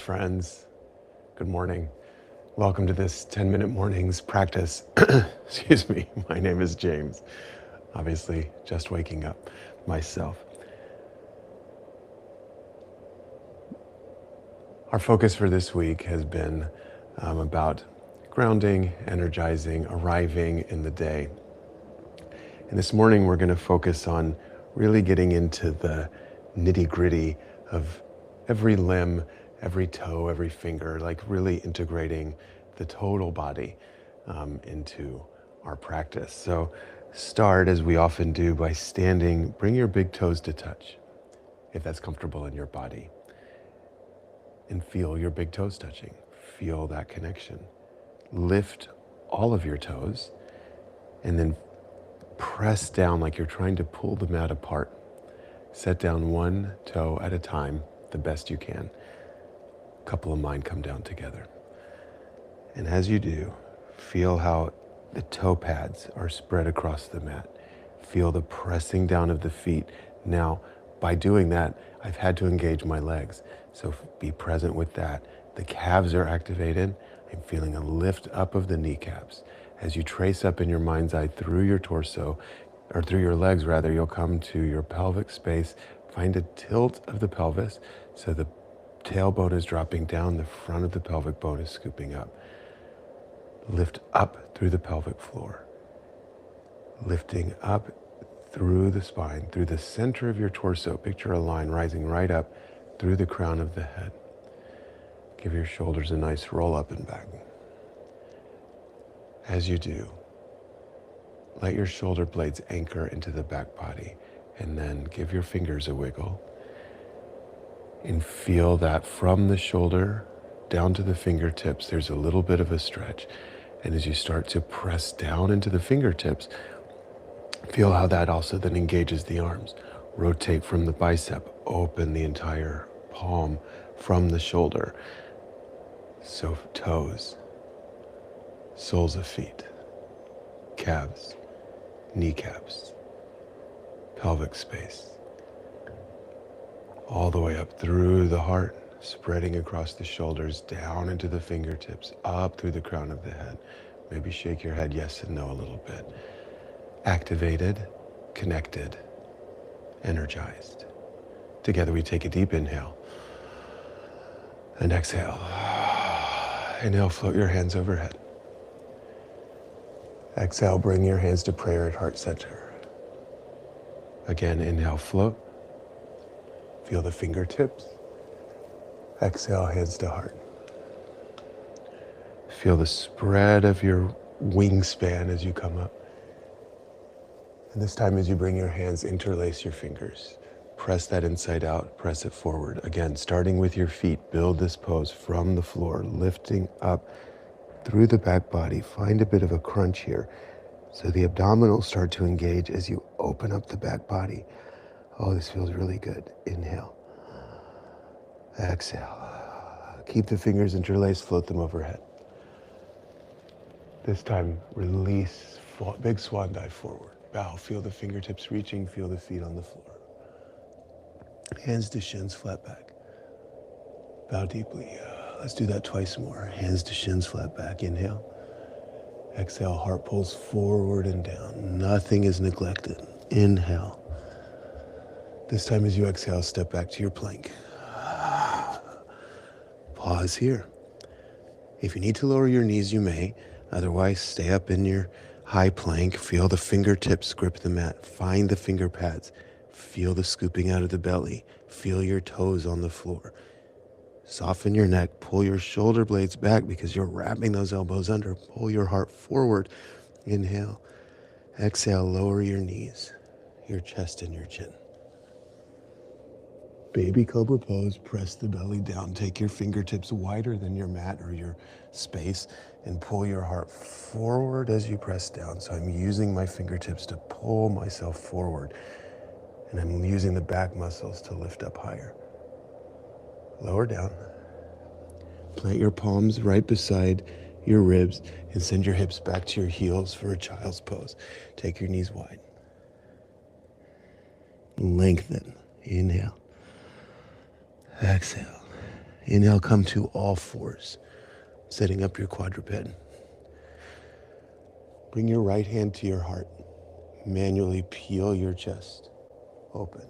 friends. Good morning. Welcome to this 10-minute mornings practice. Excuse me, my name is James. Obviously, just waking up myself. Our focus for this week has been about grounding, energizing, arriving in the day. And this morning we're going to focus on really getting into the nitty-gritty of every limb, every toe, every finger, like really integrating the total body into our practice. So start, as we often do, by standing. Bring your big toes to touch, if that's comfortable in your body. And feel your big toes touching. Feel that connection. Lift all of your toes and then press down like you're trying to pull the mat apart. Set down one toe at a time, the best you can. A couple of mine come down together. And as you do, feel how the toe pads are spread across the mat. Feel the pressing down of the feet. Now, by doing that, I've had to engage my legs. So be present with that. The calves are activated. I'm feeling a lift up of the kneecaps. As you trace up in your mind's eye through your torso, or through your legs rather, you'll come to your pelvic space. Find a tilt of the pelvis so the tailbone is dropping down, the front of the pelvic bone is scooping up. Lift up through the pelvic floor. Lifting up through the spine, through the center of your torso. Picture a line rising right up through the crown of the head. Give your shoulders a nice roll up and back. As you do, let your shoulder blades anchor into the back body, and then give your fingers a wiggle. And feel that from the shoulder down to the fingertips, there's a little bit of a stretch. And as you start to press down into the fingertips, feel how that also then engages the arms. Rotate from the bicep, open the entire palm from the shoulder. So toes, soles of feet, calves, kneecaps, pelvic space, all the way up through the heart, spreading across the shoulders, down into the fingertips, up through the crown of the head. Maybe shake your head yes and no a little bit. Activated, connected, energized. Together we take a deep inhale and exhale. Inhale, float your hands overhead. Exhale, bring your hands to prayer at heart center. Again, inhale, float. Feel the fingertips. Exhale, hands to heart. Feel the spread of your wingspan as you come up. And this time as you bring your hands, interlace your fingers. Press that inside out, press it forward. Again, starting with your feet, build this pose from the floor, lifting up through the back body. Find a bit of a crunch here. So the abdominals start to engage as you open up the back body. Oh, this feels really good. Inhale. Exhale. Keep the fingers interlaced, float them overhead. This time, release, big swan dive forward. Bow, feel the fingertips reaching, feel the feet on the floor. Hands to shins, flat back. Bow deeply. Let's do that twice more. Hands to shins, flat back. Inhale. Exhale, heart pulls forward and down. Nothing is neglected. Inhale. This time as you exhale, step back to your plank. Pause here. If you need to lower your knees, you may. Otherwise, stay up in your high plank. Feel the fingertips grip the mat. Find the finger pads. Feel the scooping out of the belly. Feel your toes on the floor. Soften your neck. Pull your shoulder blades back because you're wrapping those elbows under. Pull your heart forward. Inhale. Exhale, lower your knees, your chest and your chin. Baby cobra pose, press the belly down. Take your fingertips wider than your mat or your space and pull your heart forward as you press down. So I'm using my fingertips to pull myself forward, and I'm using the back muscles to lift up higher. Lower down. Plant your palms right beside your ribs and send your hips back to your heels for a child's pose. Take your knees wide. Lengthen. Inhale. Exhale. Inhale, come to all fours, setting up your quadruped. Bring your right hand to your heart. Manually peel your chest open.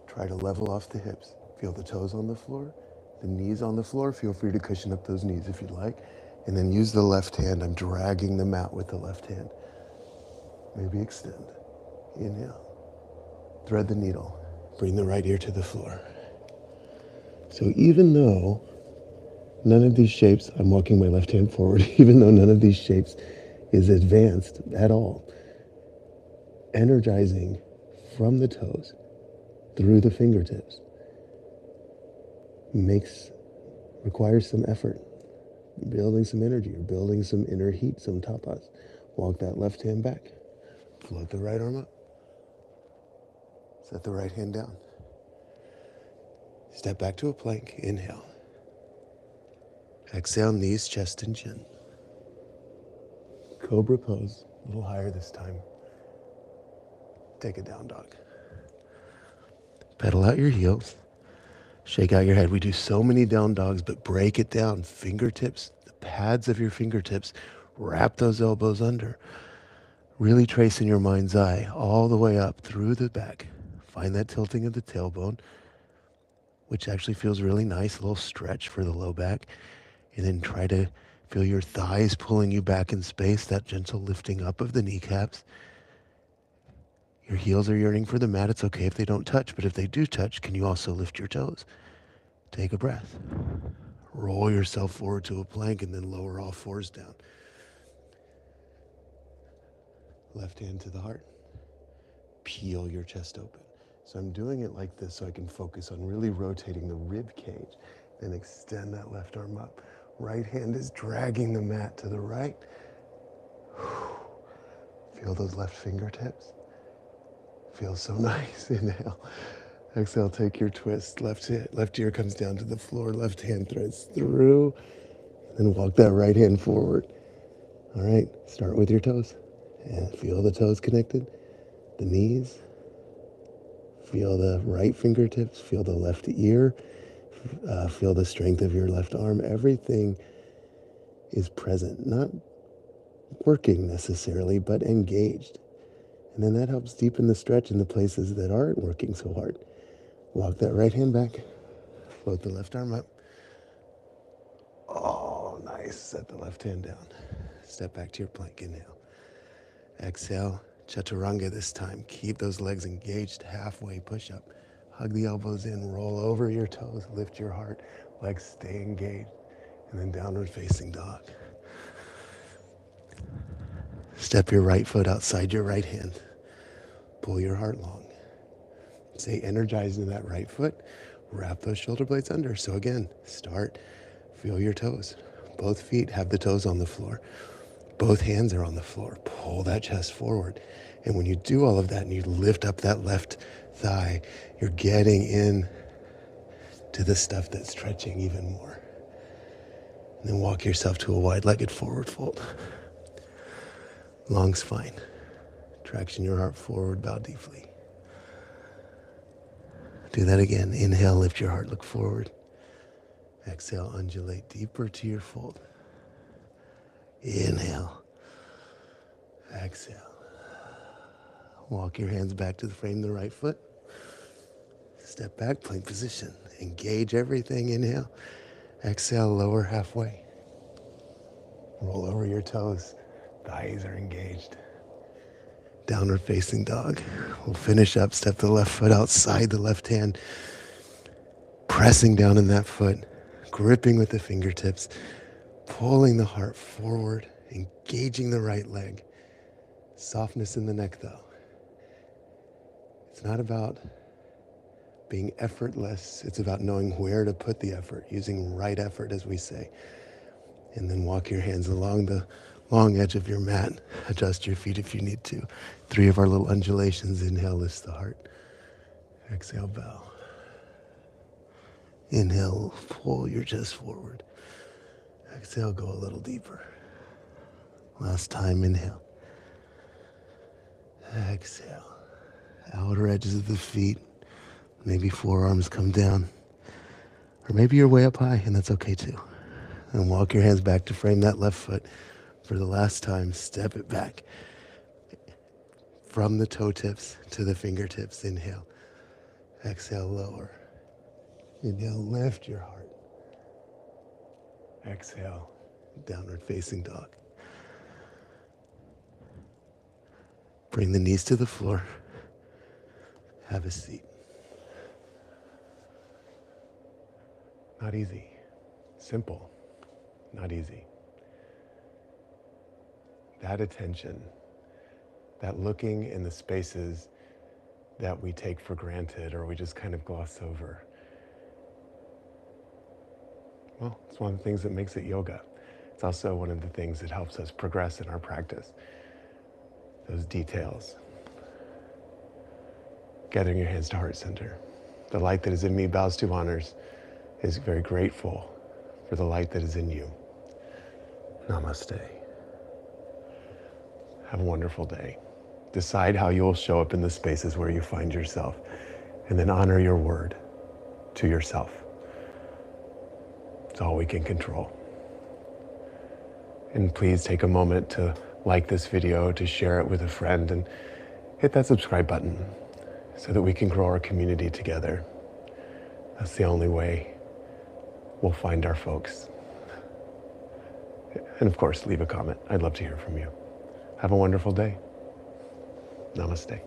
Try to level off the hips. Feel the toes on the floor, the knees on the floor. Feel free to cushion up those knees if you'd like. And then use the left hand. I'm dragging the mat with the left hand. Maybe extend. Inhale. Thread the needle. Bring the right ear to the floor. So even though none of these shapes, I'm walking my left hand forward, even though none of these shapes is advanced at all, energizing from the toes through the fingertips requires some effort, building some energy, or building some inner heat, some tapas. Walk that left hand back, float the right arm up, set the right hand down, step back to a plank, inhale, exhale, knees, chest, and chin. Cobra pose, a little higher this time. Take a down dog. Pedal out your heels, shake out your head. We do so many down dogs, but break it down. Fingertips, the pads of your fingertips, wrap those elbows under. Really trace in your mind's eye all the way up through the back. Find that tilting of the tailbone, which actually feels really nice, a little stretch for the low back. And then try to feel your thighs pulling you back in space, that gentle lifting up of the kneecaps. Your heels are yearning for the mat. It's okay if they don't touch, but if they do touch, can you also lift your toes? Take a breath. Roll yourself forward to a plank and then lower all fours down. Left hand to the heart. Peel your chest open. So I'm doing it like this so I can focus on really rotating the rib cage. Then extend that left arm up. Right hand is dragging the mat to the right. Feel those left fingertips. Feels so nice. Inhale. Exhale, take your twist. Left ear comes down to the floor. Left hand threads through. Then walk that right hand forward. All right, start with your toes. And feel the toes connected. The knees. Feel the right fingertips. Feel the left ear. Feel the strength of your left arm. Everything is present. Not working necessarily, but engaged. And then that helps deepen the stretch in the places that aren't working so hard. Walk that right hand back. Float the left arm up. Oh, nice. Set the left hand down. Step back to your plank. Inhale. Exhale. Chaturanga this time. Keep those legs engaged. Halfway push up. Hug the elbows in. Roll over your toes. Lift your heart. Legs stay engaged. And then downward facing dog. Step your right foot outside your right hand. Pull your heart long. Stay energized in that right foot. Wrap those shoulder blades under. So again, start, feel your toes. Both feet have the toes on the floor. Both hands are on the floor. Pull that chest forward. And when you do all of that and you lift up that left thigh, you're getting in to the stuff that's stretching even more. And then walk yourself to a wide-legged forward fold. Long spine. Traction your heart forward, bow deeply. Do that again. Inhale, lift your heart, look forward. Exhale, undulate deeper to your fold. Inhale. Exhale. Walk your hands back to the frame of the right foot. Step back, plank position. Engage everything. Inhale. Exhale, lower halfway. Roll over your toes. Thighs are engaged. Downward facing dog. We'll finish up. Step the left foot outside the left hand. Pressing down in that foot. Gripping with the fingertips. Pulling the heart forward. Engaging the right leg. Softness in the neck though. It's not about being effortless. It's about knowing where to put the effort. Using right effort, as we say. And then walk your hands along the long edge of your mat. Adjust your feet if you need to. 3 of our little undulations. Inhale, lifts the heart. Exhale, bow. Inhale, pull your chest forward. Exhale, go a little deeper. Last time, inhale. Exhale. Outer edges of the feet. Maybe forearms come down. Or maybe you're way up high, and that's okay too. And walk your hands back to frame that left foot. For the last time, step it back. From the toe tips to the fingertips. Inhale. Exhale, lower. Inhale, lift your heart. Exhale, downward facing dog. Bring the knees to the floor. Have a seat. Not easy. Simple. Not easy. That attention, that looking in the spaces that we take for granted or we just kind of gloss over. Well, it's one of the things that makes it yoga. It's also one of the things that helps us progress in our practice. Those details. Gathering your hands to heart center. The light that is in me bows to honors, is very grateful for the light that is in you. Namaste. Have a wonderful day. Decide how you'll show up in the spaces where you find yourself, and then honor your word to yourself. It's all we can control. And please take a moment to like this video, to share it with a friend, and hit that subscribe button so that we can grow our community together. That's the only way we'll find our folks. And of course, leave a comment. I'd love to hear from you. Have a wonderful day. Namaste.